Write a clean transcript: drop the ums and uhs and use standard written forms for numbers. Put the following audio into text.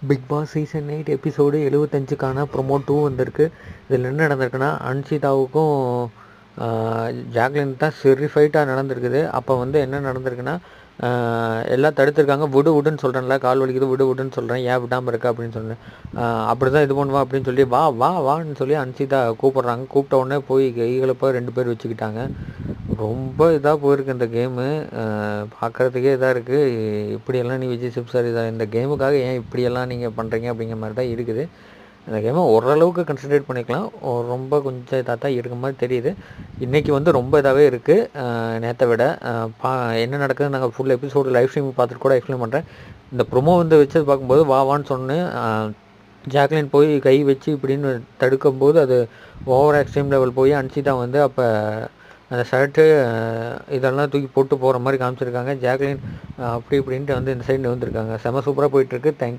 Big Boss season 8 episode 75க்கான promo 2 வந்திருக்கு. இதில் என்ன நடந்திருக்குன்னா, அன்ஷிதாவுக்கும் ஜாக்லின் தான் சரி ஃபைட்டாக நடந்திருக்குது. அப்போ வந்து என்ன நடந்திருக்குன்னா, எல்லாம் தடுத்துருக்காங்க. விடுன்னு சொல்கிறேன்ல, கால் வலிக்குது விடுன்னு சொல்கிறேன், ஏன் விடாமல் இருக்க அப்படின்னு சொன்னேன். அப்படி தான் இது பண்ணுவா அப்படின்னு சொல்லி வான்னு சொல்லி அன்ஷிதா கூப்பிட்றாங்க. கூப்பிட்ட உடனே போய் கைகளை போய் 2 பேர் வச்சுக்கிட்டாங்க. ரொம்ப இதாக போயிருக்கு இந்த கேமு. பார்க்குறதுக்கே இதாக இருக்குது. இப்படியெல்லாம் நீ விஜய் சிப் சார் இந்த கேமுக்காக ஏன் இப்படியெல்லாம் நீங்கள் பண்ணுறீங்க அப்படிங்கிற மாதிரி தான் இருக்குது. இந்த கேமை ஓரளவுக்கு கன்சிடரேட் பண்ணிக்கலாம். ரொம்ப கொஞ்சம் இதாக தான் இருக்க மாதிரி தெரியுது. இன்றைக்கி வந்து ரொம்ப இதாகவே இருக்குது நேற்றை விட. என்ன நடக்குதுன்னு நாங்கள் ஃபுல் எபிசோடு லைவ் ஸ்ட்ரீம் பார்த்துட்டு கூட எக்ஸ்பிளைன் பண்ணுறேன். இந்த ப்ரொமோ வந்து வச்சது பார்க்கும்போது வான்னு சொன்னேன். ஜாக்லின் போய் கை வச்சு இப்படின்னு தடுக்கும்போது அது ஓவர் எக்ஸ்ட்ரீம் லெவல் போய் அன்ஷிதா வந்து அப்போ அந்த ஷர்ட்டு இதெல்லாம் தூக்கி போட்டு போகிற மாதிரி காமிச்சிருக்காங்க. ஜாக்லின் அப்படி இப்படின்ட்டு வந்து இந்த சைடு வந்துருக்காங்க. செம சூப்பராக போயிட்டுருக்கு. தேங்க்யூ.